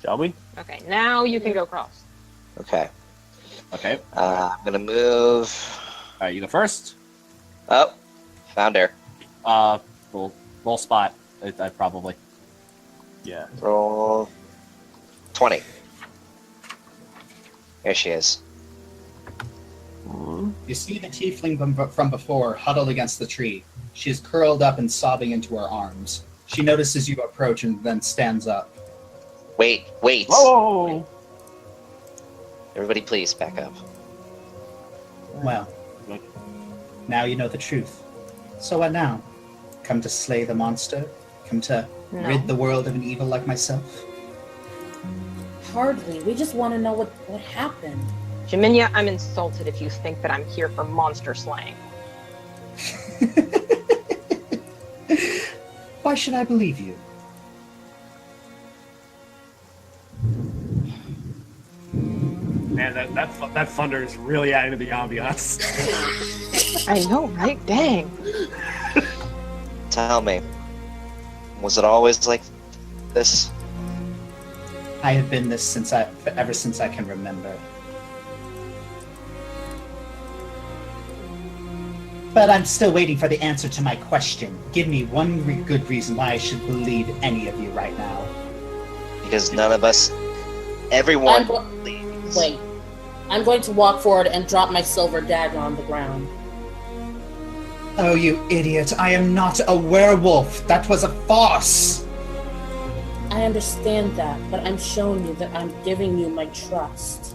Shall we? Okay, now you can go cross. Okay. Okay. I'm gonna move. All right, you go first. Oh, found her. Roll spot. I probably. Yeah. Roll 20. There she is. You see the tiefling from before huddled against the tree. She is curled up and sobbing into her arms. She notices you approach and then stands up. Wait. Whoa! Everybody please back up. Well, now you know the truth. So what now? Come to slay the monster? Come to rid the world of an evil like myself? Hardly. We just want to know what happened. Jaminia, I'm insulted if you think that I'm here for monster slaying. Why should I believe you? Man, that thunder is really adding to the ambiance. I know, right? Dang. Tell me, was it always like this? I have been this ever since I can remember. But I'm still waiting for the answer to my question. Give me one good reason why I should believe any of you right now. Because none of us, everyone believes. Wait. I'm going to walk forward and drop my silver dagger on the ground. Oh, you idiot. I am not a werewolf. That was a farce. I understand that, but I'm showing you that I'm giving you my trust.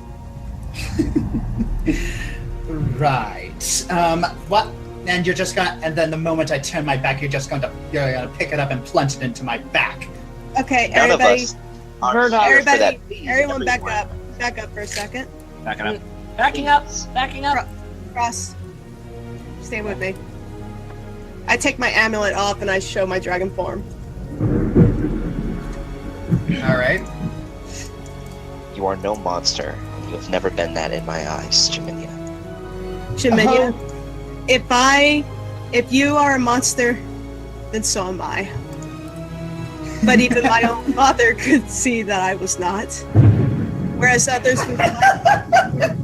Right. What? And you're just gonna, and then the moment I turn my back, you're gonna pick it up and plunge it into my back. Okay, None everybody. of us are here for that. Everyone back up. Back up for a second. Backing up. Backing up. Cross. Stay with me. I take my amulet off and I show my dragon form. Alright. You are no monster. You have never been that in my eyes, Jaminia. Jaminia, if you are a monster, then so am I. But even my own father could see that I was not. Whereas others would not.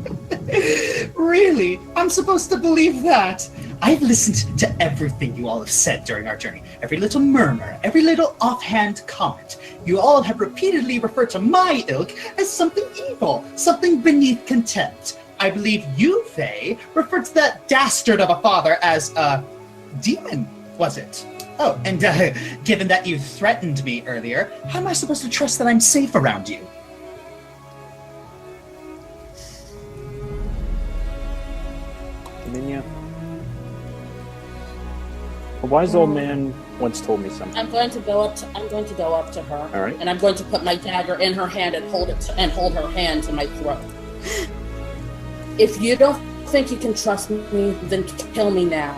Really? I'm supposed to believe that? I've listened to everything you all have said during our journey. Every little murmur, every little offhand comment. You all have repeatedly referred to my ilk as something evil, something beneath contempt. I believe you, Faye, referred to that dastard of a father as a demon, was it? Oh, and given that you threatened me earlier, how am I supposed to trust that I'm safe around you? Dominia. A wise old man once told me something. I'm going to go up to her. All right. And I'm going to put my dagger in her hand and hold her hand to my throat. If you don't think you can trust me, then kill me now.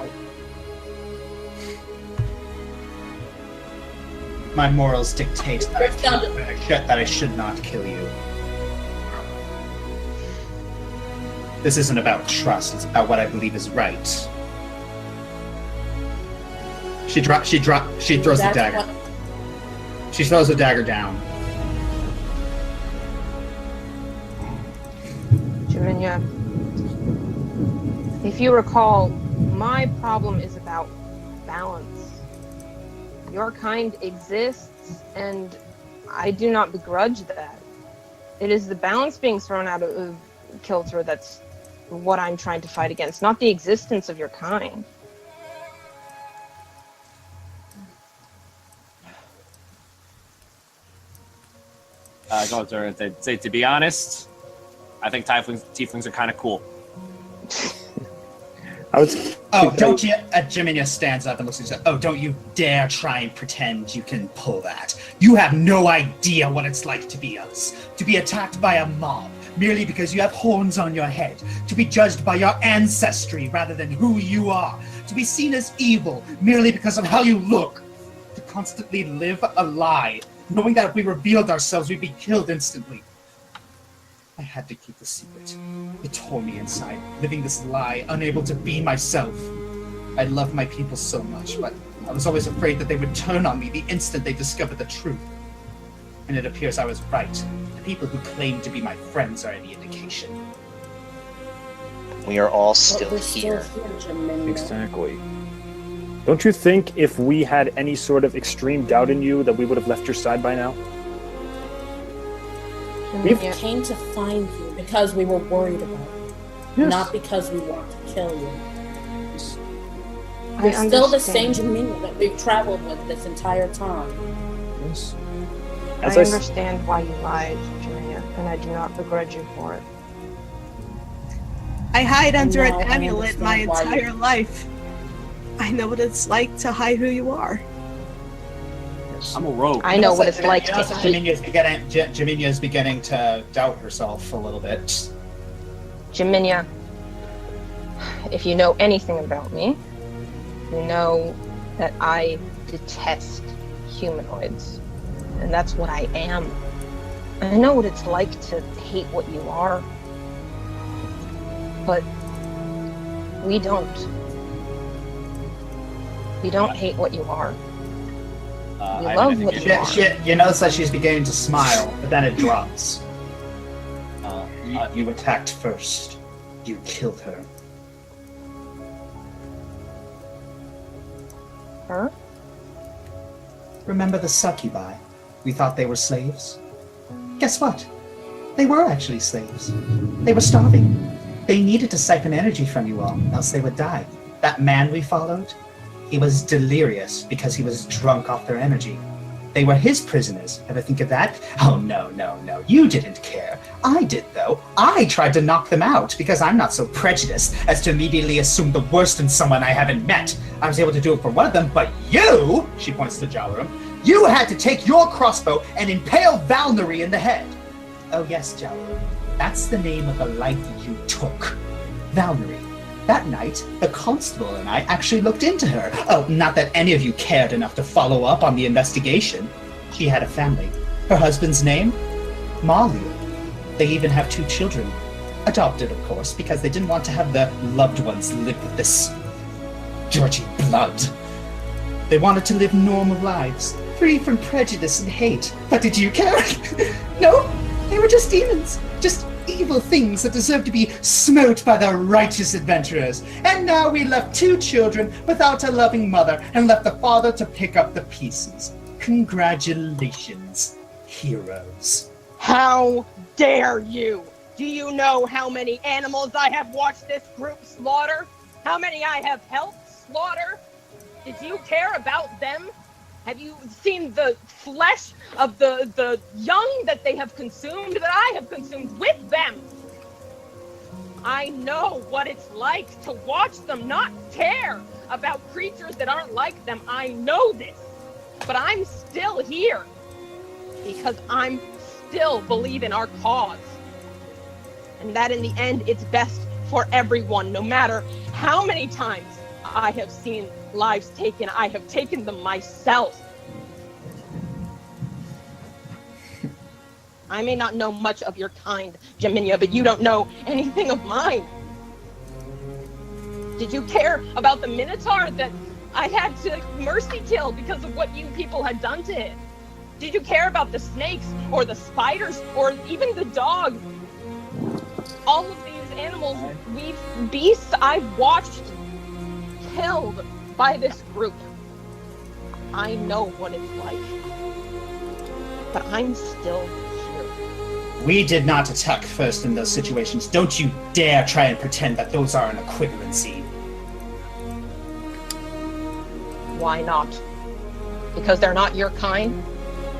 My morals dictate that I should not kill you. This isn't about trust, it's about what I believe is right. She throws the dagger. She throws the dagger down. Jaminia, if you recall, my problem is about balance. Your kind exists, and I do not begrudge that. It is the balance being thrown out of kilter that's what I'm trying to fight against, not the existence of your kind. Go to her and say, to be honest, I think tieflings are kind of cool. Don't you? Jaminia stands up and looks at you. Oh, don't you dare try and pretend you can pull that. You have no idea what it's like to be us. To be attacked by a mob, merely because you have horns on your head. To be judged by your ancestry rather than who you are. To be seen as evil, merely because of how you look. To constantly live a lie, knowing that if we revealed ourselves, we'd be killed instantly. I had to keep the secret. It tore me inside, living this lie, unable to be myself. I love my people so much, but I was always afraid that they would turn on me the instant they discovered the truth. and it appears I was right. The people who claim to be my friends are any indication. We are all But still we're here. still here, Jiminy. Exactly. Don't you think if we had any sort of extreme doubt in you that we would have left your side by now? We came to find you because we were worried about you, not because we want to kill you. You're still the same Jiminy that we've traveled with this entire time. Yes. I understand why you lied, Jaminia, and I do not begrudge you for it. I hide under an No, I amulet my understand why you- entire life. I know what it's like to hide who you are. I'm a rogue. I know what it's like to hate. Jaminia is beginning to doubt herself a little bit. Jaminia, if you know anything about me, you know that I detest humanoids. And that's what I am. I know what it's like to hate what you are. But we don't. We don't hate what you are. We love what you are. You notice that she's beginning to smile, but then it drops. You attacked first. You killed her. Her? Remember the succubi? We thought they were slaves. Guess what? They were actually slaves. They were starving. They needed to siphon energy from you all, else they would die. That man we followed, he was delirious because he was drunk off their energy. They were his prisoners. Ever think of that? Oh, no. You didn't care. I did, though. I tried to knock them out because I'm not so prejudiced as to immediately assume the worst in someone I haven't met. I was able to do it for one of them, but you, she points to Jalarum, you had to take your crossbow and impale Valkyrie in the head. Oh, yes, Jalarum. That's the name of the life you took. Valkyrie. That night, the constable and I actually looked into her. Oh, not that any of you cared enough to follow up on the investigation. She had a family. Her husband's name? Malu. They even have 2 children. Adopted, of course, because they didn't want to have their loved ones live with this dirty blood. They wanted to live normal lives, free from prejudice and hate. But did you care? No, they were just demons. Just evil things that deserve to be smote by the righteous adventurers. And now we left 2 children without a loving mother and left the father to pick up the pieces. Congratulations, heroes. How dare you? Do you know how many animals I have watched this group slaughter? How many I have helped slaughter? Did you care about them? Have you seen the flesh of the young that they have consumed, that I have consumed with them? I know what it's like to watch them not care about creatures that aren't like them. I know this. But I'm still here because I'm still believe in our cause. And that in the end, it's best for everyone, no matter how many times I have seen lives taken. I have taken them myself. I may not know much of your kind, Jaminia, but you don't know anything of mine. Did you care about the Minotaur that I had to mercy kill because of what you people had done to it? Did you care about the snakes or the spiders or even the dog? All of these animals, beasts I've watched killed by this group. I know what it's like. But I'm still here. We did not attack first in those situations. Don't you dare try and pretend that those are an equivalency. Why not? Because they're not your kind?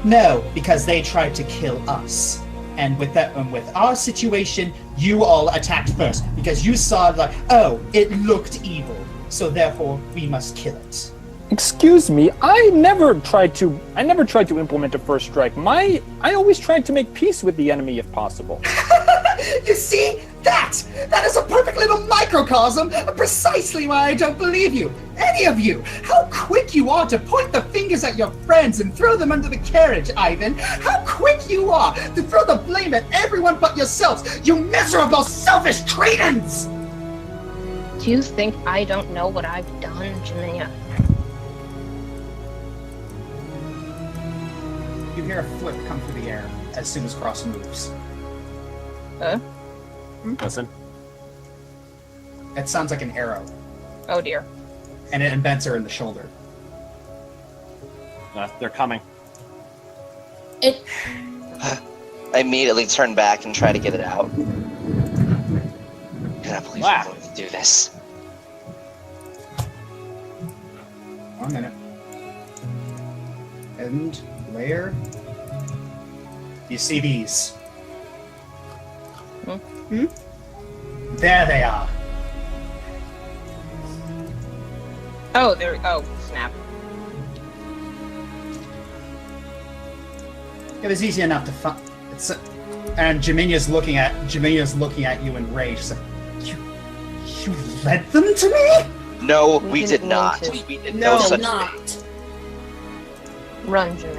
No, because they tried to kill us. And with that, with our situation, you all attacked first because you saw like, oh, it looked evil, so therefore we must kill it. Excuse me, I never tried to implement a first strike. I always tried to make peace with the enemy if possible. You see? That is a perfect little microcosm of precisely why I don't believe you. Any of you. How quick you are to point the fingers at your friends and throw them under the carriage, Ivan. How quick you are to throw the blame at everyone but yourselves, you miserable, selfish cretins! Do you think I don't know what I've done, Jaminia? You hear a flip come through the air as soon as Cross moves. Listen. It sounds like an arrow, Oh dear. and it embeds her in the shoulder. They're coming. It. I immediately turn back and try to get it out. I cannot believe Wow. I'm going to do this. 1 minute. And layer. You see these? Hmm? There they are. Oh, there. Oh, snap. It was easy enough to find. And Jaminia's looking at you in rage. She's like, you led them to me? No, We we didn't did mean not. to. We did No, no such not. thing. Run, Jimmy.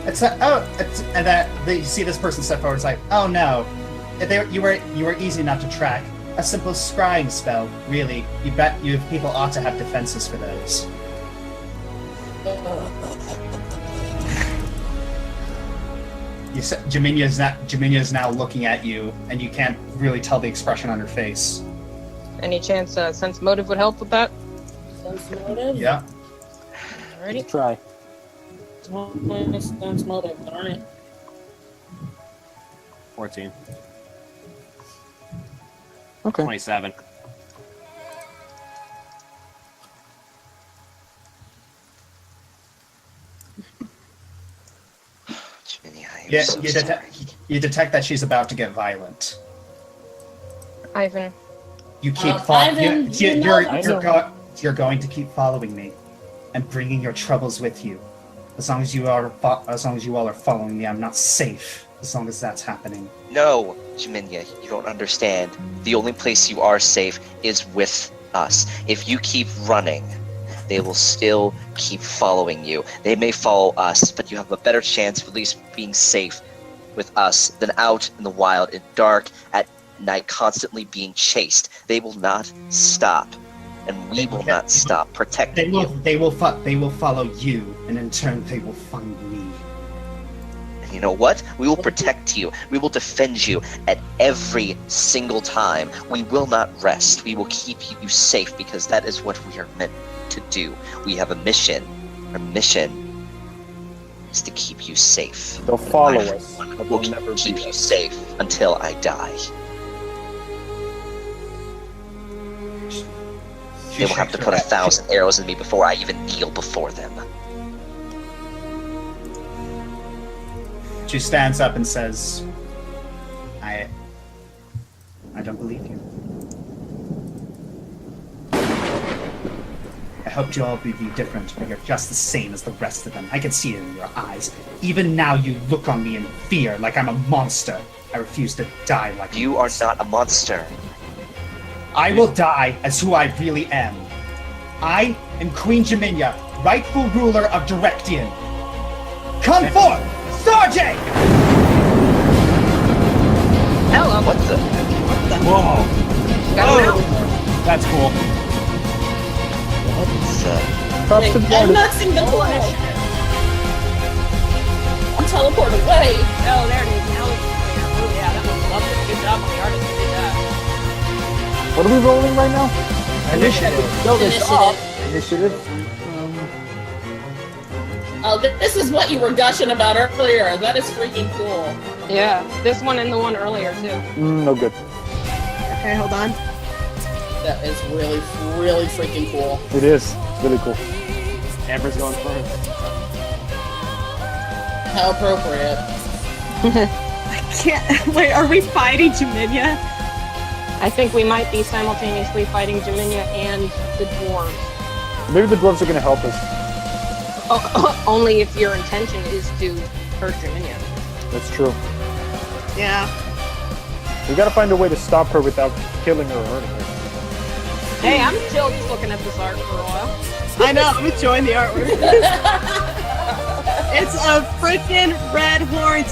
And that you see this person step forward. It's like, oh no, you were easy enough to track. A simple scrying spell, really. You bet people ought to have defenses for those. Jaminia's now looking at you, and you can't really tell the expression on her face. Any chance sense motive would help with that? Sense motive? Yeah. Alrighty. Try. Sense motive, darn it. 14. Okay. 27. Jiminy, I am Yeah, so you sorry. detect that she's about to get violent. Ivan. You keep Ivan, you know- you're going to keep following me, and bringing your troubles with you. As long as you all are following me, I'm not safe. As long as that's happening. No, Jaminia, you don't understand. The only place you are safe is with us. If you keep running, they will still keep following you. They may follow us, but you have a better chance of at least being safe with us than out in the wild, in dark, at night, constantly being chased. They will not stop, and we will not stop protecting you. They will follow you, and in turn they will find me. And you know what? We will protect you. We will defend you at every single time. We will not rest. We will keep you safe because that is what we are meant to do. We have a mission. Our mission is to keep you safe. They'll follow us, but We'll they'll never keep beat you us. safe until I die. They will have to put 1,000 arrows in me before I even kneel before them. She stands up and says, I don't believe you. I hoped you all would be different, but you're just the same as the rest of them. I can see it in your eyes. Even now you look on me in fear, like I'm a monster. I refuse to die like You are not a monster. I will die as who I really am. I am Queen Jaminia, rightful ruler of Directian. Come forth, Sarjay! Hello. What the? Whoa! Got him out. That's cool. What's Props to I'm Brony. not seeing the wall. I'm teleported away. Oh, there it is. Now it's clear. Oh, yeah, that was lovely. Good job on the artist who did that. What are we rolling right now? Initiative. No, this Initiative. Initiative. Oh, this is what you were gushing about earlier. That is freaking cool. Yeah, this one and the one earlier too. No good. Okay, hold on. That is really, really freaking cool. It is. It's really cool. Amber's going first. How appropriate. I can't. Wait, are we fighting Jaminia? I think we might be simultaneously fighting Jaminia and the dwarves. Maybe the dwarves are going to help us. Only if your intention is to hurt Jaminia. That's true. Yeah. We got to find a way to stop her without killing her or hurting her. Hey, I'm still just looking at this art for a while. I know, I'm enjoying the artwork. It's a freaking red horned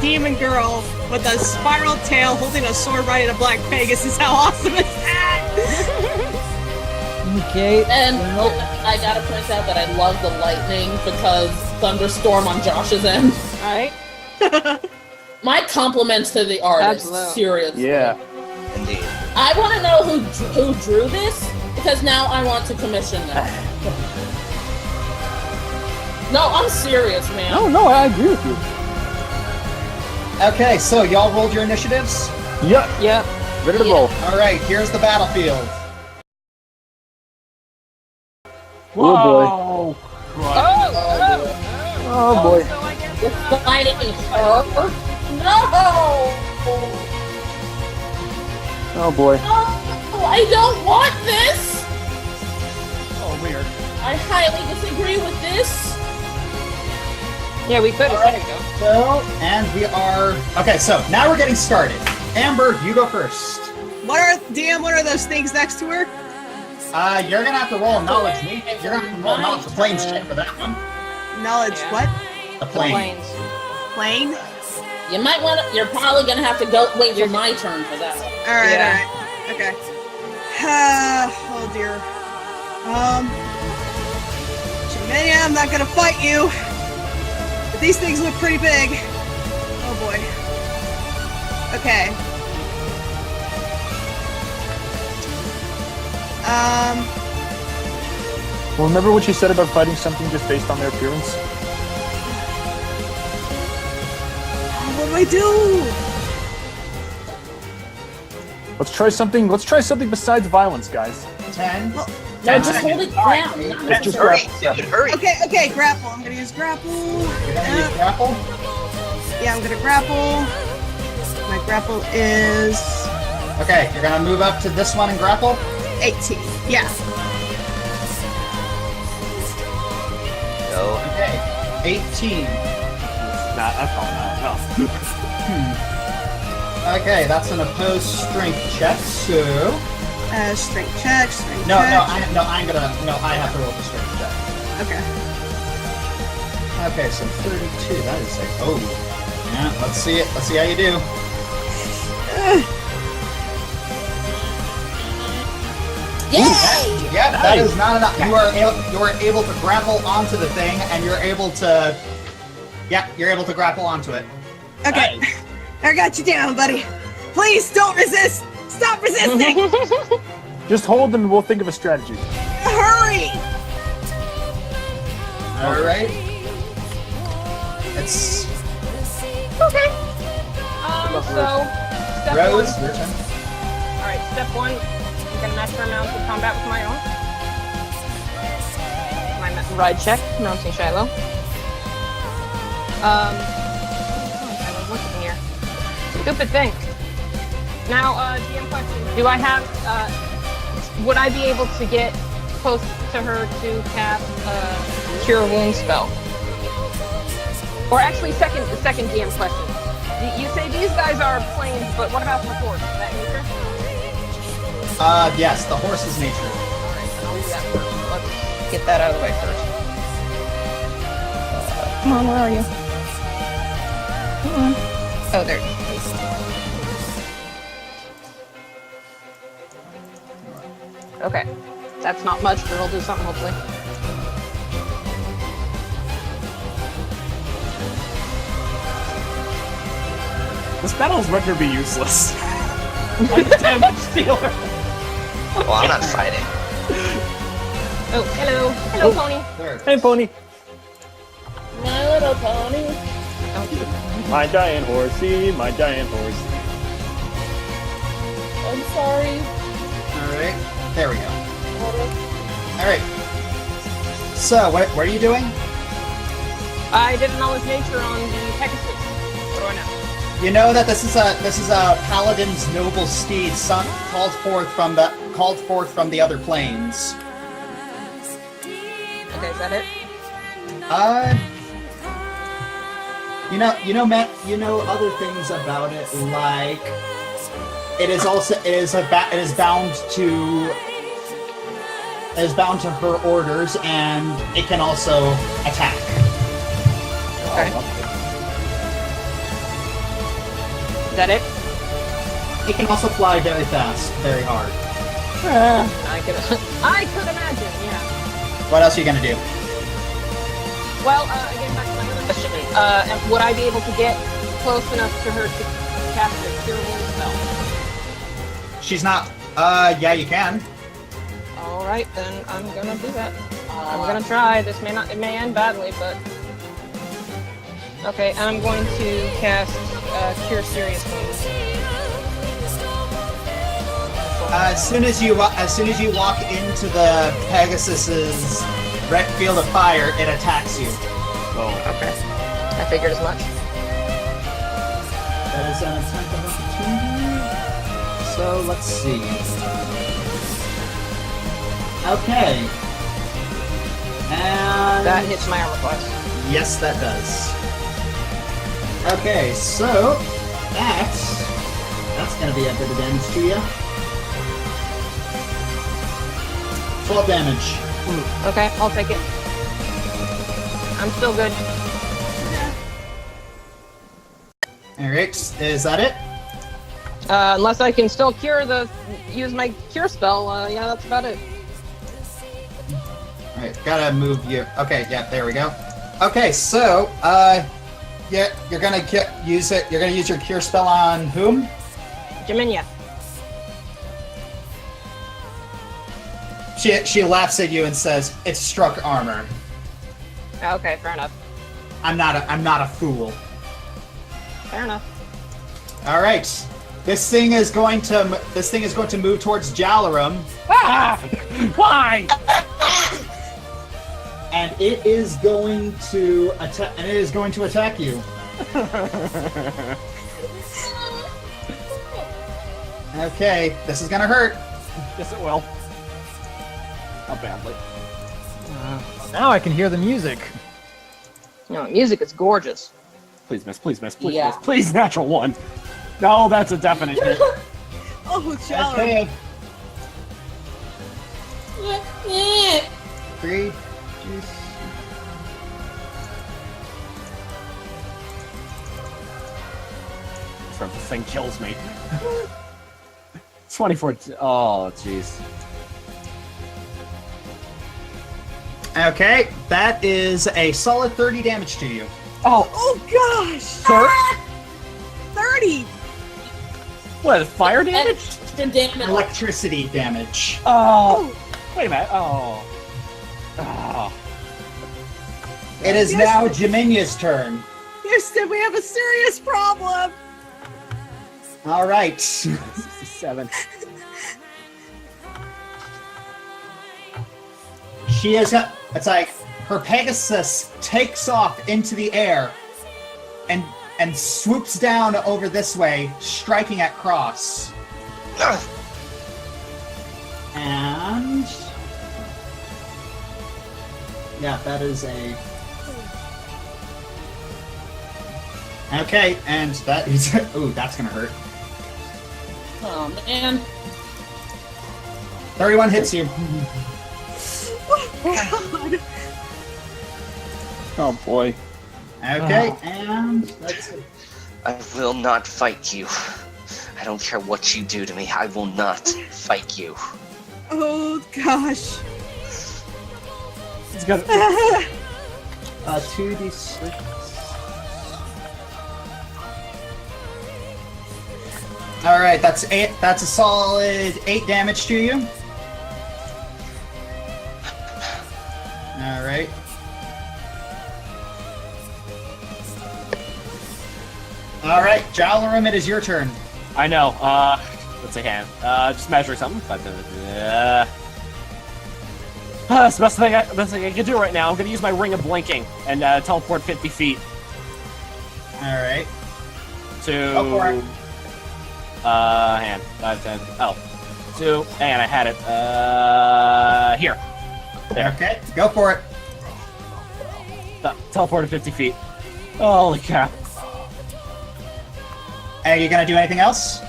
demon girl with a spiral tail holding a sword riding a black Pegasus. How awesome is that? Okay. And I gotta point out that I love the lightning because thunderstorm on Josh's end. Alright. My compliments to the artist. Absolutely. Seriously. Yeah. Indeed. I want to know who drew this because now I want to commission them. No, I'm serious, man. No, I agree with you. Okay, so y'all rolled your initiatives? Yep. Yep. Ready to roll. Alright, here's the battlefield. Oh boy. Oh boy. so I guess You're fighting her? No! Oh boy. No! I don't want this! Oh, weird. I highly disagree with this. Yeah, we could. Alright, so, and we are... Okay, so now we're getting started. Amber, you go first. What are those things next to her? You're gonna have to roll knowledge. You're gonna have to roll knowledge. The plane's check for that one. Knowledge Yeah. what? The plane. Planes. Plane? You might want to. You're probably gonna have to go wait for my turn for that one. Alright, Yeah. alright. Okay. Oh dear. Jimenia, I'm not gonna fight you. But these things look pretty big. Oh boy. Okay. Well, remember what you said about fighting something just based on their appearance? What do I do? Let's try something besides violence, guys. 10. No, just hold it down. Not Let's just necessarily. grab. Dude, hurry. Okay, grapple. I'm gonna use grapple. You're gonna use grapple? Yeah, I'm gonna grapple. My grapple is Okay, you're gonna move up to this one and grapple? 18. Yeah. Go. Okay, 18. Nah, that's all no. Okay, that's an opposed strength check, so... Strength check, strength No, check. I have to roll the strength check. Okay. Okay, so 32, that is like, oh. Yeah, let's see it. Let's see how you do. Yay! Yeah, that is not enough. You are able to grapple onto the thing, and you're able to... Yeah, you're able to grapple onto it. Okay. I got you down, buddy. Please don't resist. Stop resisting. Just hold them and we'll think of a strategy. Hurry. Alright. It's... Okay. So, step Rose, one. your turn. Alright, step one. I'm gonna master mount with combat with my own. My ride check, mounting Shiloh. Shiloh, what's in here? Stupid thing. Now, DM question. Do I have, would I be able to get close to her to cast a Cure Wound spell? Or actually, second DM question. You say these guys are planes, but what about the horse? Is that nature? Yes, the horse is nature. Alright, then I'll do that first. Let's get that out of the way first. Come on, where are you? Come on. Oh, there. Okay. That's not much, but I'll do something hopefully. This battle's going to be useless. I'm the damage dealer. Well, I'm not fighting. Oh, hello. Hello, pony. There. Hey, pony. My little pony. My giant horsey, my giant horsey. I'm sorry. Alright, there we go. Alright. So, what are you doing? I did a knowledge nature on the Pegasus. What do I know? You know that this is a paladin's noble steed, called forth from the other planes. Okay, is that it? You know other things about it, like it is bound to her orders, and it can also attack. Okay. Is that it? It can also fly very fast, very hard. I could imagine, yeah. What else are you gonna do? Well, again, back to my other question. Would I be able to get close enough to her to cast a cure wound spell? She's not. Yeah, you can. All right, then I'm gonna do that. I'm gonna try. It may end badly, but okay. And I'm going to cast Cure Serious Wounds. As soon as you walk into the Pegasus's red field of fire, it attacks you. Oh. Okay. I figured as much. That is an attack of opportunity. So let's see. Okay. And That hits my armor class. yes, that does. Okay, so that's gonna be a bit of damage to you. 12 damage. Okay, I'll take it. I'm still good. Alright, is that it? Unless I can still use my cure spell. Yeah, that's about it. Alright, gotta move you. Okay, yeah, there we go. Okay, so, yeah, you're gonna use it. You're gonna use your cure spell on whom? Jaminia. She laughs at you and says, "It's struck armor. Okay, fair enough. I'm not a fool." Fair enough. All right, this thing is going to move towards Jalarum, Ah! Why? and it is going to attack you. Okay, this is gonna hurt. Yes, it will. Not badly. Now I can hear the music. No, music is gorgeous. Please miss, please miss, please Yeah. miss. Please, natural one. No, that's a definite hit. Oh, Jalarum. Okay. 3, 2, The thing kills me. 24. Oh, jeez. Okay, that is a solid 30 damage to you. Oh, Oh gosh! sir? 30! What, fire damage? Extra damage. Electricity damage. Oh. Wait a minute. Oh. Oh. It is Yes. now Jaminia's turn. Houston, we have a serious problem! All right. 67. She is. It's like her Pegasus takes off into the air, and swoops down over this way, striking at Cross. And yeah, that is a. Okay, and that is. Ooh, that's gonna hurt. Oh man. 31 hits you. God. Oh boy. Okay, and that's. I will not fight you. I don't care what you do to me. I will not fight you. Oh gosh. It's got 2d6. All right, that's 8. That's a solid 8 damage to you. All right. All right, Jalarum, it is your turn. I know. Let's see, hand. Just measuring something. That's the best thing I can do right now. I'm gonna use my Ring of Blinking and teleport 50 feet All right. to. Go for it. Hand. 5, 10. Oh. 2. And I had it. Here. There. Okay, go for it. Teleported 50 feet. Holy crap. Are you gonna do anything else?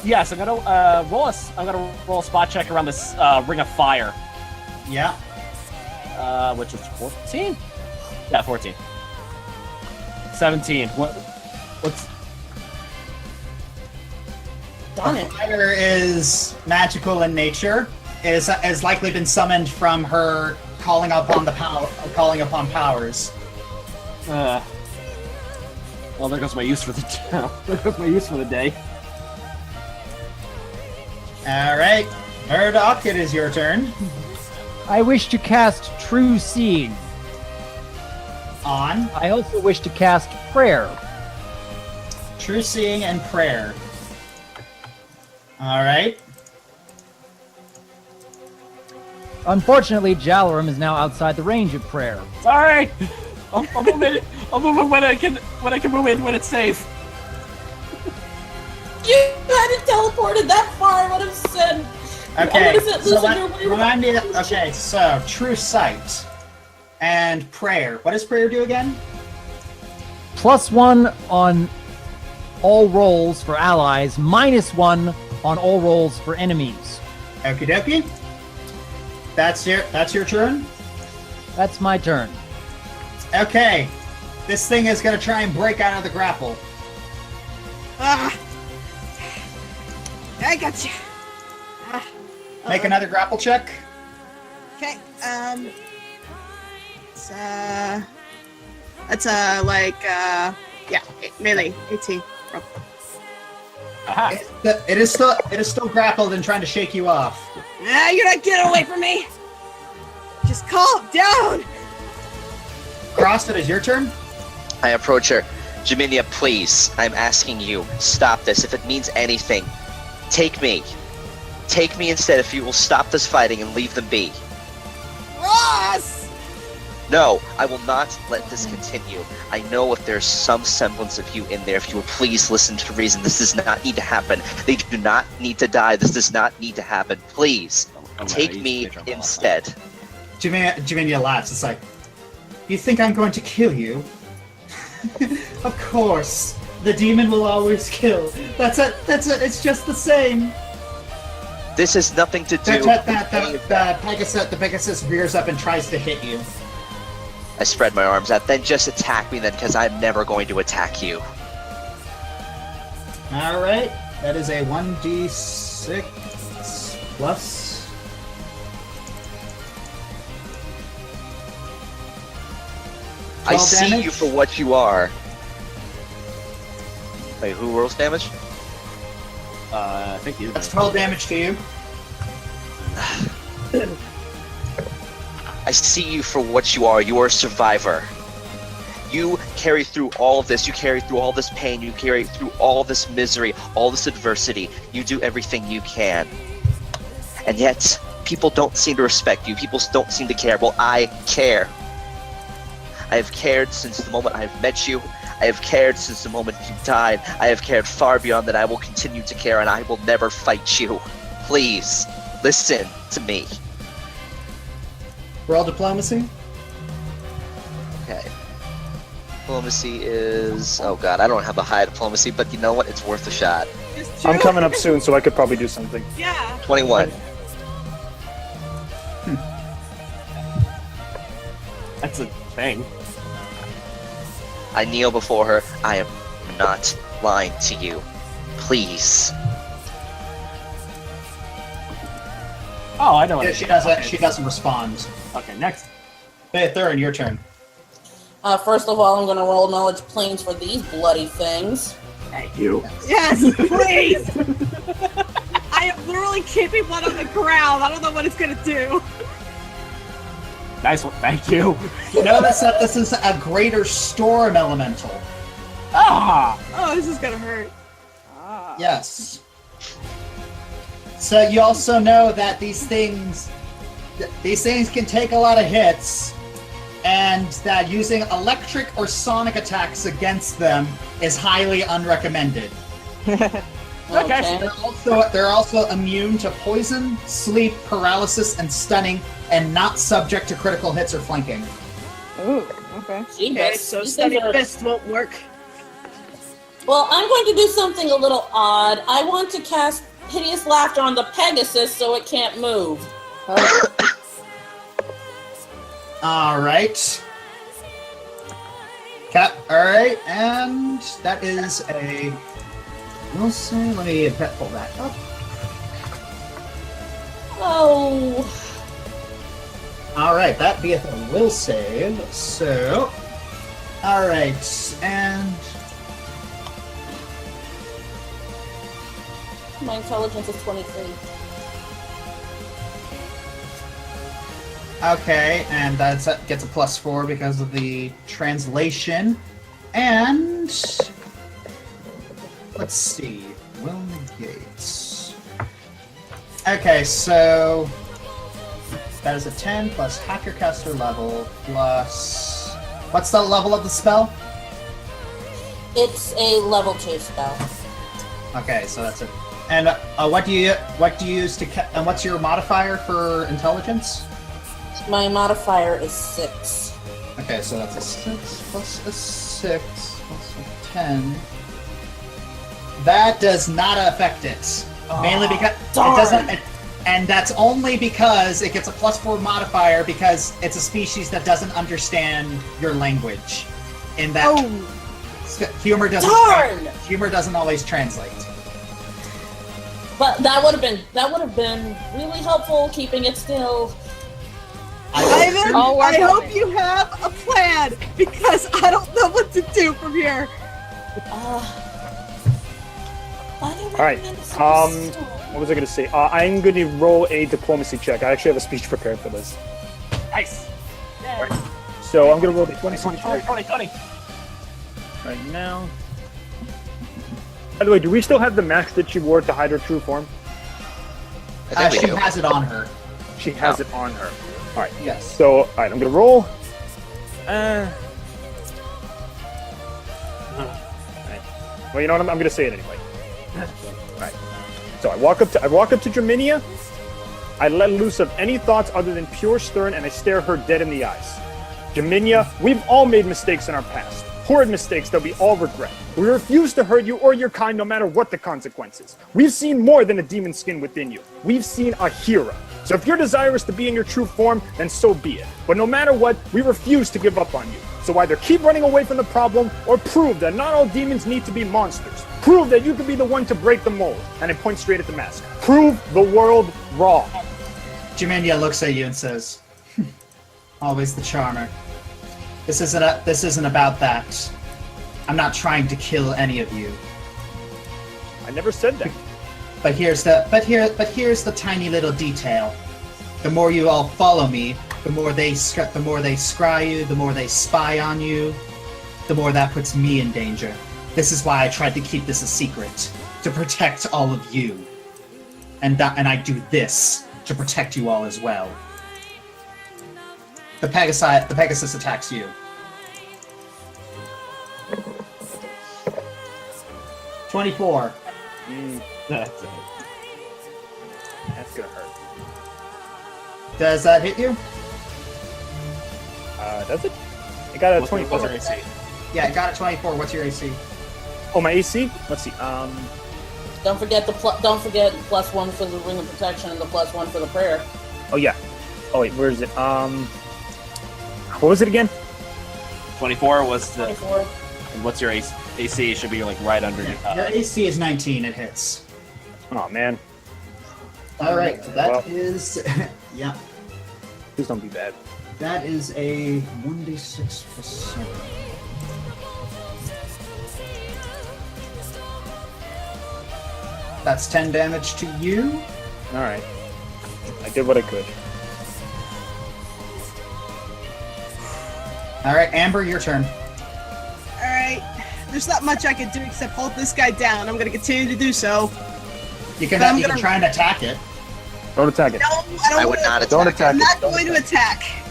Yes, I'm gonna roll a spot check around this Ring of Fire. Yeah. Which is 14? Yeah, 14. 17. What's Darn The it. fire is magical in nature. It has likely been summoned from her calling upon powers. Well, there goes my use for the there goes my use for the day. All right, Murdoch, it is your turn. I wish to cast True Seeing. On I also wish to cast Prayer. True Seeing and Prayer. All right. Unfortunately, Jalaram is now outside the range of prayer. Sorry. I'll move in. I'll move in when I can move in when it's safe. You hadn't teleported that far, I would have said. Okay. What is it? So Listen, you're- remind me. Okay. So True Sight and Prayer. What does Prayer do again? +1 on all rolls for allies, -1 on all rolls for enemies. Okie dokie. That's your turn. That's my turn. Okay. This thing is gonna try and break out of the grapple. Ah! I got you. Make another grapple check. Okay. That's melee 18. Aha. It is still grappled and trying to shake you off. Ah, you're not getting away from me. Just calm down. Cross, it is your turn. I approach her. Jaminia, please, I'm asking you, stop this. If it means anything, take me. Take me instead if you will stop this fighting and leave them be. Ross! No, I will not let this continue. I know if there's some semblance of you in there, if you will please listen to reason. This does not need to happen. They do not need to die. This does not need to happen. Please, take me instead. Jaminia laughs. It's like, you think I'm going to kill you? Of course. The demon will always kill. That's it. It's just the same. This has nothing to do The Pegasus rears up and tries to hit you. I spread my arms out. Then just attack me then, because I'm never going to attack you. All right. That is a 1d6 plus. I 12 see damage? you for what you are. Wait, who rolls damage? I think you. That's 12 damage to you. I see you for what you are. You are a survivor. You carry through all of this. You carry through all this pain. You carry through all this misery, all this adversity. You do everything you can. And yet, people don't seem to respect you. People don't seem to care. Well, I care. I have cared since the moment I have met you. I have cared since the moment you died. I have cared far beyond that. I will continue to care, and I will never fight you. Please, listen to me. Roll diplomacy. Okay. Diplomacy is... Oh god, I don't have a high diplomacy, but you know what? It's worth a shot. It's true. I'm coming up soon, so I could probably do something. Yeah. 21. That's a thing. I kneel before her. I am not lying to you. Please. Oh, I know. Yeah, she doesn't respond. Okay, next. Hey, Thurin, your turn. First of all, I'm going to roll knowledge planes for these bloody things. Thank you. Yes, please. I am literally keeping one on the ground. I don't know what it's gonna do. Nice one. Thank you. Notice that this is a greater storm elemental. Ah! Oh, this is gonna hurt. Yes. So you also know that these things can take a lot of hits, and that using electric or sonic attacks against them is highly unrecommended. Okay. They're also immune to poison, sleep, paralysis, and stunning, and not subject to critical hits or flanking. Ooh, okay. Okay, so Stunning Fist won't work. Well, I'm going to do something a little odd. I want to cast Hideous Laughter on the Pegasus so it can't move. Alright. Alright, and that is a will say, let me pull that up. Oh. Alright, that beeth a will save, so... Alright, and... My intelligence is 23. Okay, and that gets a +4 because of the translation. And... Let's see. Will negates. Okay, so... That is a 10 plus half your caster level plus... What's the level of the spell? It's a level 2 spell. Okay, so that's it. And what do you use to and what's your modifier for intelligence? My modifier is 6. Okay, so that's a 6 plus a 6 plus a 10. That does not affect it. Mainly because darn. it doesn't. And that's only because it gets a +4 modifier because it's a species that doesn't understand your language. In that humor doesn't humor doesn't always translate. But that would have been really helpful keeping it still. Ivan, I'll work I on hope it. you have a plan because I don't know what to do from here. Alright, what was I going to say? I'm going to roll a diplomacy check. I actually have a speech prepared for this. Nice. Alright, so I'm going to roll the 20 20. right now. By the way, do we still have the mask that she wore to hide her true form? I think we She do. has it on her. She has it on her. Alright, Yes. so, alright, I'm going to roll. Alright. Well, you know what? I'm going to say it anyway. Alright. So I walk up to Germinia. I let loose of any thoughts other than pure stern, and I stare her dead in the eyes. Germinia, we've all made mistakes in our past. Horrid mistakes that we all regret. We refuse to hurt you or your kind no matter what the consequences. We've seen more than a demon skin within you. We've seen a hero. So if your desire is to be in your true form, then so be it. But no matter what, we refuse to give up on you. So either keep running away from the problem or prove that not all demons need to be monsters. Prove that you can be the one to break the mold. And I point straight at the mask. Prove the world wrong. Jaminia looks at you and says, "Always the charmer. This isn't about that. I'm not trying to kill any of you. I never said that. But here's the tiny little detail. The more you all follow me, the more they scry you, the more they spy on you, the more that puts me in danger. This is why I tried to keep this a secret, to protect all of you. And I do this to protect you all as well." The Pegasus attacks you. 24. That's it. That's gonna hurt. Does that hit you? Does it? I got a What's 24. your AC? Yeah, got a 24. What's your AC? Oh, my AC? Let's see. Don't forget +1 for the ring of protection and the +1 for the prayer. Oh yeah. Oh wait, where is it? What was it again? 24 was the. 24. And what's your AC? Should be like right under Your AC is 19. It hits. Oh man. All right. That Well. is. Yeah. Please don't be bad. That is a 1d6 plus 7. That's 10 damage to you. All right. I did what I could. All right, Amber, your turn. Alright. There's not much I can do except hold this guy down. I'm gonna continue to do so. You can I'm you can gonna- try and attack it. Don't attack it. No, I would not attack. Don't attack I'm it. not Don't going to attack attack.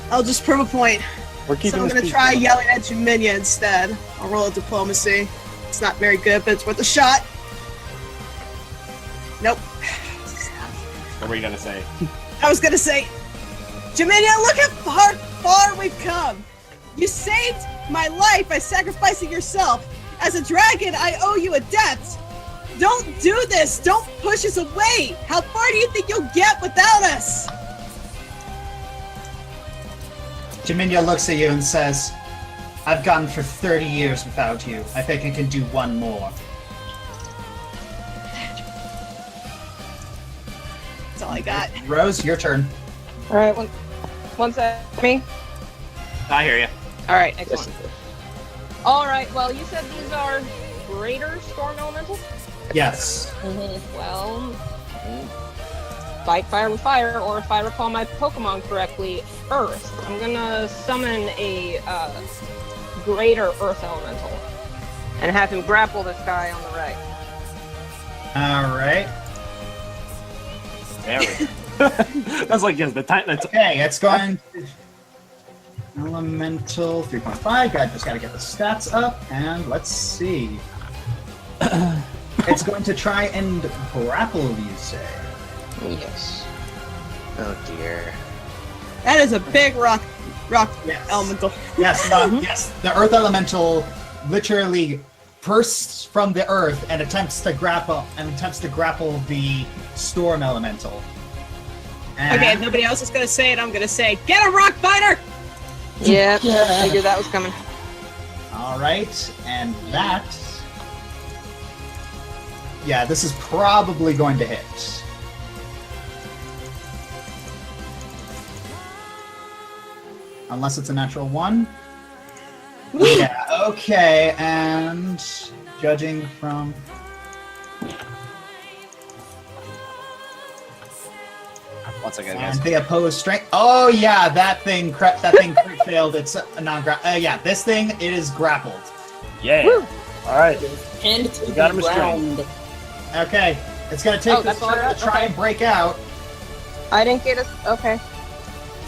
I'll just prove a point. We're keeping So I'm this gonna peace. try yelling at Juminia instead. I'll roll a diplomacy. It's not very good, but it's worth a shot. Nope. What were you gonna say? I was gonna say, Juminia, look how far we've come. You saved my life by sacrificing yourself. As a dragon, I owe you a debt. Don't do this. Don't push us away. How far do you think you'll get without us? Jaminia looks at you and says, "I've gone for 30 years without you. I think I can do one more." got. Rose, your turn. All right, one sec. Me? I hear you. All right, excellent. All right, well, you said these are greater storm elementals? Yes. Well, fight fire with fire, or if I recall my Pokemon correctly, Earth. I'm gonna summon a greater Earth elemental and have him grapple this guy on the right. All right. There we go. That's like, yes, the time. That's Okay, it's going elemental 3.5. I just gotta get the stats up, and let's see. It's going to try and grapple, you say? Yes. Oh dear. That is a big rock Yes. elemental. Yes, yes. The earth elemental literally bursts from the earth and attempts to grapple the storm elemental. And Okay, if nobody else is gonna say it, I'm gonna say, get a rock fighter! Yep, I figured that was coming. all right, and that. Yeah, this is probably going to hit. Unless it's a natural 1. Yeah, okay, and judging from... once again, guys. And the opposed strength... Oh yeah, that thing crit failed. It's a non-grapple. Yeah, this thing, it is grappled. Yeah. Woo. All right. And to We got him the restrained. ground. Okay, it's gonna take Oh, this that's all I turn got? to try Okay. and break out. I didn't get it. Okay.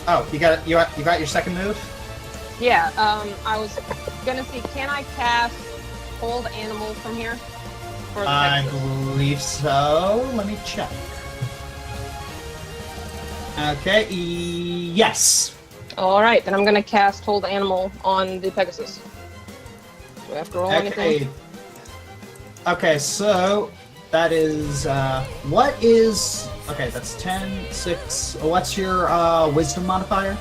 Oh, you got your second move? Yeah, I was gonna see, can I cast Hold Animal from here? For the I Pegasus? believe so. Let me check. Okay, yes. Alright, then I'm gonna cast Hold Animal on the Pegasus. Do I have to roll anything? Okay. Okay, so that is what is okay, that's 10, 6. What's your wisdom modifier?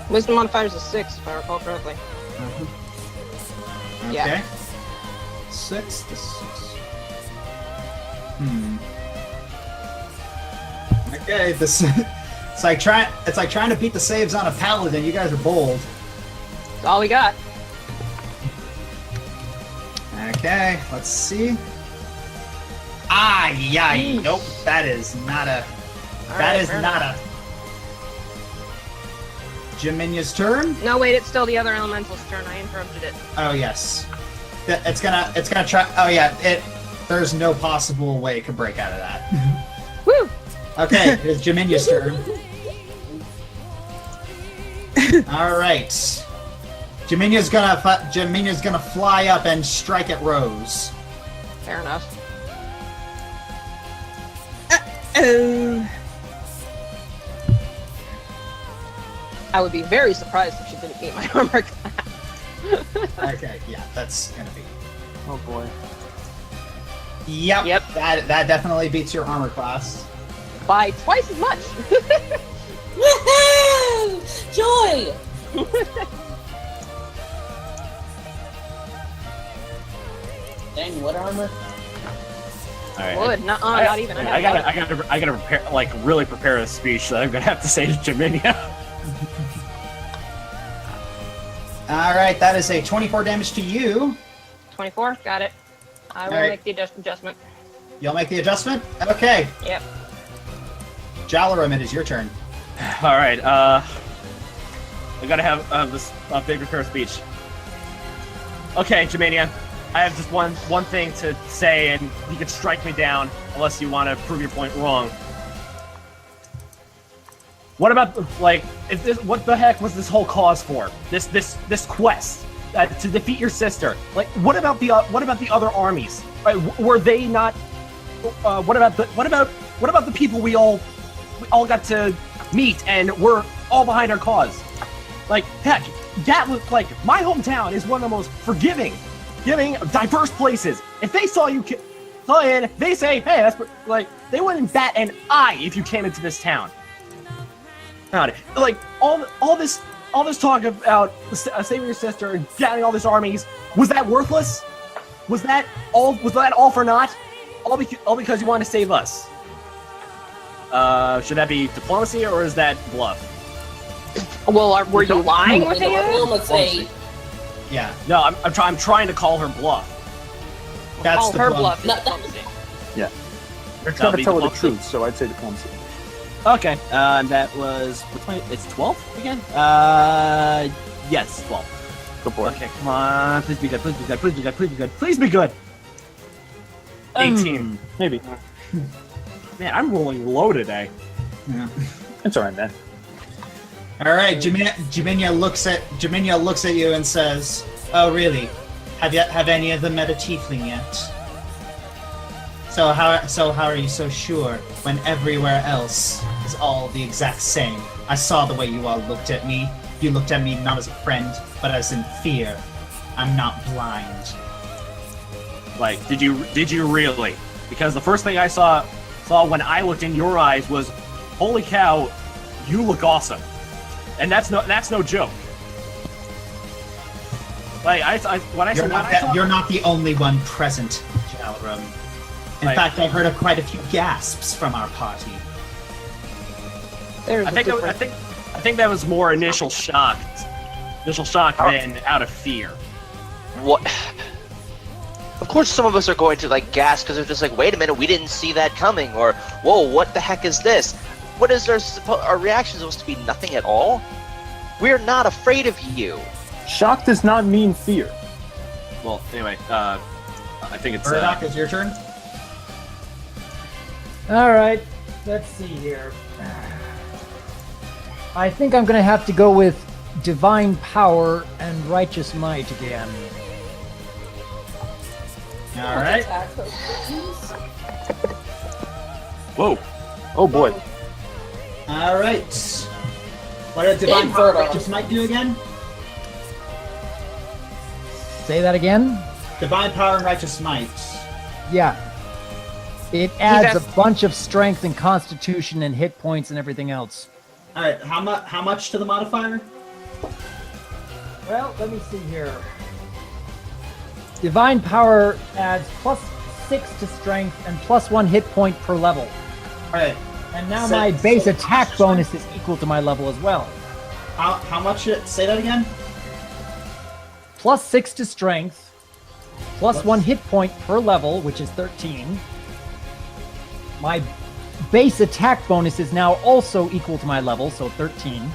Wisdom modifier is a 6, if I recall correctly. Okay. Yeah. 6 to 6. Okay, this it's like trying to beat the saves on a paladin. You guys are bold. That's all we got. Okay, let's see. Ah, yeah, Yeesh. nope. That is not a. That Alright, is fair not enough. a. Jiminya's turn. No, wait, it's still the other elemental's turn. I interrupted it. Oh yes, it's gonna try. Oh yeah, there's no possible way it could break out of that. Woo! Okay, it's Jiminya's turn. All right, Jiminya's gonna fly up and strike at Rose. Fair enough. I would be very surprised if she didn't meet my armor class. Okay, yeah, that's gonna be. Oh boy. Yep. Yep. That definitely beats your armor class. By twice as much. Woohoo! Joy! Dang, what armor? All right. Would, not even. I gotta prepare, like, really prepare a speech that I'm gonna have to say to Jaminia. All right, that is a 24 damage to you. 24, got it. I will Alright. make the adjustment. You'll make the adjustment? Okay. Yep. Jalaram, it is your turn. All right. I gotta have this big prepare speech. Okay, Jamania, I have just one thing to say, and you can strike me down unless you want to prove your point wrong. What about what the heck was this whole cause for? This quest to defeat your sister? Like, what about the other armies? Right, were they not? What about the people we all got to meet and we're all behind our cause? Like, heck, that was like my hometown is one of the most forgiving, diverse places. If they saw you in, they say, hey, that's like they wouldn't bat an eye if you came into this town. Like all this talk about saving your sister and gathering all these armies, was that worthless? Was that all for naught? All because you want to save us? Should that be diplomacy or is that bluff? Well, were you lying with him? Diplomacy. Yeah, No, I'm trying to call her bluff. that's Call the her bluff. bluff. No, is diplomacy. You're That'll trying to be tell her the diplomacy. truth, so I'd say diplomacy. Okay, that was it's 12 again. Yes, 12. Go for it. Okay, come on, please be good, please be good, please be good, please be good, please be good. 18. Maybe. Man, I'm rolling low today. Yeah. It's alright, man. All right, Jaminia looks at you and says, "Oh, really? Have any of them met a tiefling yet? So how are you so sure when everywhere else is all the exact same? I saw the way you all looked at me. You looked at me not as a friend, but as in fear. I'm not blind." Like, did you really? Because the first thing I saw when I looked in your eyes was, holy cow, you look awesome, and that's no joke. Like You're not the only one present, Jalrum. In Right. fact, I heard of quite a few gasps from our party. There's I think that was more initial shock than out of fear. What? Of course, some of us are going to like gasp because they're just like, "Wait a minute, we didn't see that coming," or "Whoa, what the heck is this?" What is our reaction supposed to be? Nothing at all. We're not afraid of you. Shock does not mean fear. Well, anyway, I think it's Murdoch, it's your turn. All right, let's see here. I think I'm gonna have to go with divine power and righteous might again. All right. Attack those things. whoa. Oh boy. All right. What did divine power and Inferno. righteous might do again? Say that again? Divine power and righteous might. Yeah. It adds a has- bunch of strength and constitution and hit points and everything else. All right. How much to the modifier? Well, let me see here. Divine power adds +6 to strength and +1 hit point per level. All right. And now So- my base so- attack bonus is equal to my level as well. How much? Say that again. +6 to strength, +1 hit point per level, which is 13. My base attack bonus is now also equal to my level, so 13.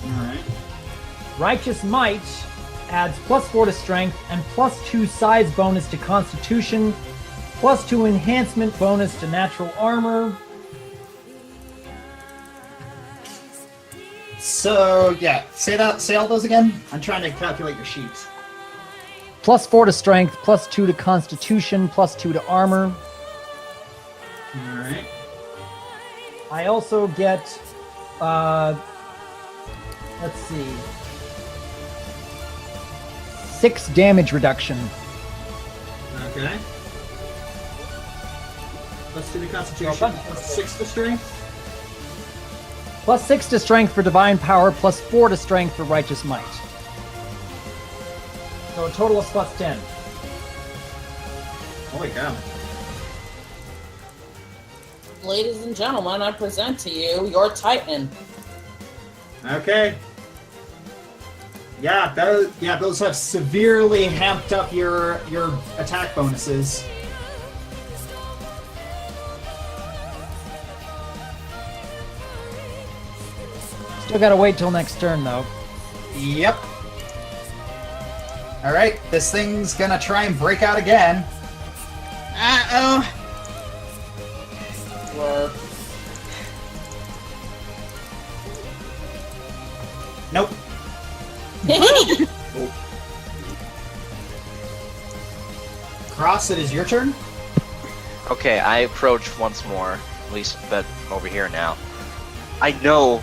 All right. Righteous Might adds +4 to strength and +2 size bonus to constitution, +2 enhancement bonus to natural armor. So yeah, say all those again. I'm trying to calculate your sheet. +4 to strength, +2 to constitution, +2 to armor. All right. I also get, let's see, 6 damage reduction. Okay. Let's do the constitution. Well, Plus 6 to strength. +6 to strength for divine power, +4 to strength for righteous might. So a total of +10. Holy cow. Ladies and gentlemen, I present to you your Titan. Okay. Yeah, those have severely amped up your attack bonuses. Still gotta wait till next turn, though. Yep. All right, this thing's gonna try and break out again. Uh-oh. Or Nope. Cross, it is your turn. Okay, I approach once more, at least but over here now. I know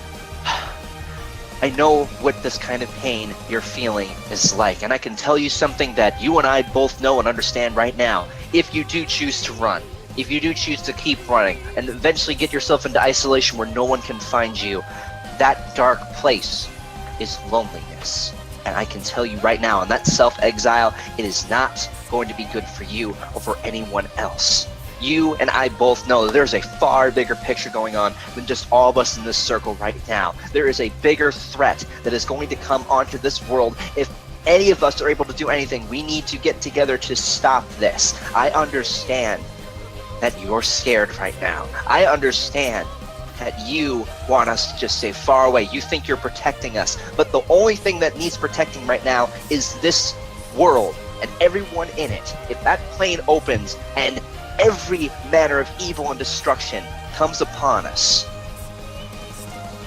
what this kind of pain you're feeling is like, and I can tell you something that you and I both know and understand right now. If you do choose to run, if you do choose to keep running, and eventually get yourself into isolation where no one can find you, that dark place is loneliness. And I can tell you right now, in that self-exile, it is not going to be good for you or for anyone else. you and I both know that there's a far bigger picture going on than just all of us in this circle right now. There is a bigger threat that is going to come onto this world. If any of us are able to do anything, we need to get together to stop this. I understand that you're scared right now. I understand that you want us to just stay far away. You think you're protecting us, but the only thing that needs protecting right now is this world and everyone in it. If that plane opens and every manner of evil and destruction comes upon us,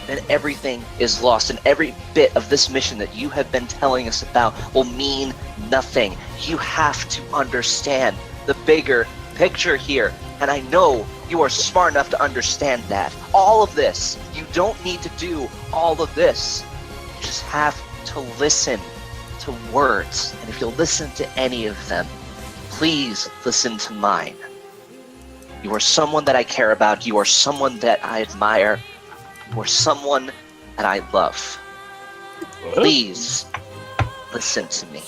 then everything is lost, and every bit of this mission that you have been telling us about will mean nothing. You have to understand the bigger picture here, and I know you are smart enough to understand that. All of this, you don't need to do all of this. You just have to listen to words, and if you'll listen to any of them, please listen to mine. You are someone that I care about. You are someone that I admire. You are someone that I love. Please listen to me.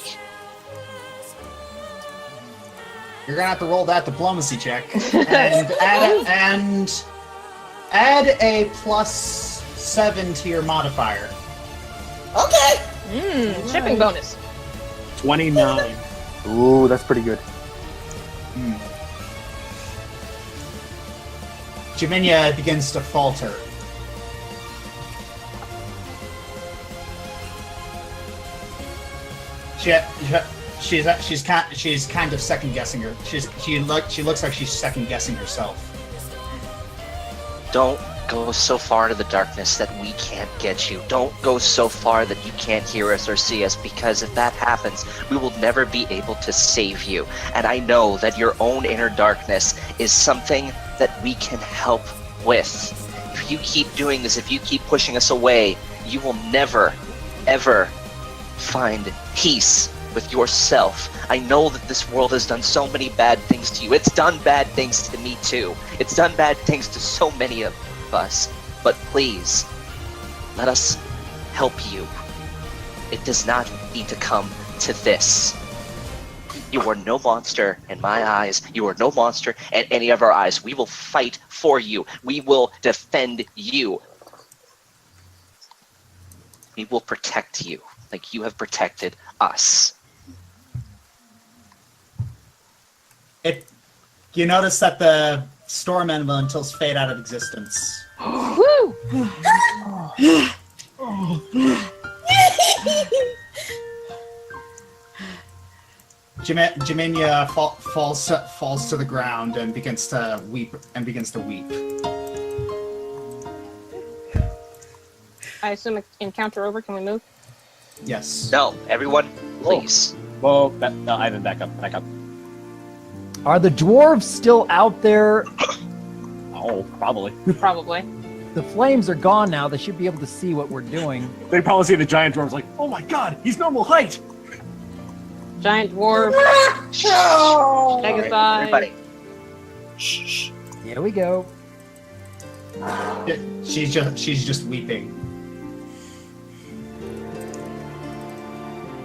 You're gonna have to roll that diplomacy check and add a +7 to your modifier. Okay. Shipping bonus. 29. Ooh, that's pretty good. Jaminia begins to falter. She's kind of second guessing her. She looks like she's second guessing herself. Don't go so far into the darkness that we can't get you. Don't go so far that you can't hear us or see us, because if that happens, we will never be able to save you. And I know that your own inner darkness is something that we can help with. If you keep doing this, if you keep pushing us away, you will never, ever find peace with yourself. I know that this world has done so many bad things to you. It's done bad things to me too. It's done bad things to so many of us. But please, let us help you. It does not need to come to this. You are no monster in my eyes. You are no monster in any of our eyes. We will fight for you. We will defend you. We will protect you like you have protected us. You notice that the storm elementals fade out of existence. Woo! Jaminia falls to the ground and begins to weep. I assume encounter over. Can we move? Yes. No, everyone, please. Whoa, no, Ivan, back up. Are the dwarves still out there? Oh, probably. Probably. The flames are gone now. They should be able to see what we're doing. They probably see the giant dwarves like, oh my god, he's normal height. Giant dwarf. Take his eye. Everybody. Shh. Here we go. She's just weeping.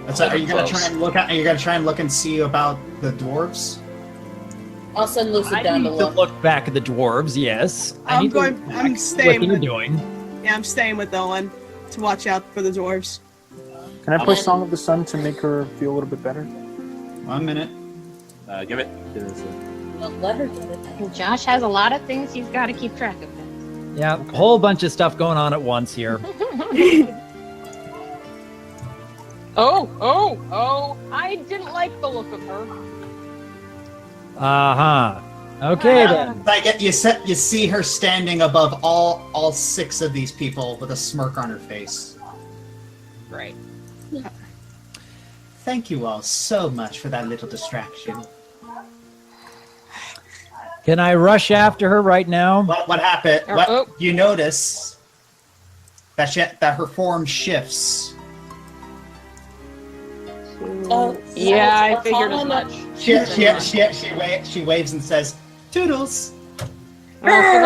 That's are you gonna try and look at? Are you gonna try and look and see about the dwarves? I'll send Lucy I down need to to look. look back at the dwarves. Yes, I'm what staying they're with. doing. Yeah, I'm staying with Owen to watch out for the dwarves. Can I play Song of the Sun to make her feel a little bit better? 1 minute. Give it. Let her get it. Josh has a lot of things he's got to keep track of. Yeah, a whole bunch of stuff going on at once here. Oh! I didn't like the look of her. Okay then. Like you see her standing above all 6 of these people with a smirk on her face. Right. Thank you all so much for that little distraction. Can I rush after her right now? What happened? Oh. You notice that her form shifts. Yeah, I figured as much. She waves and says, "Toodles." Well,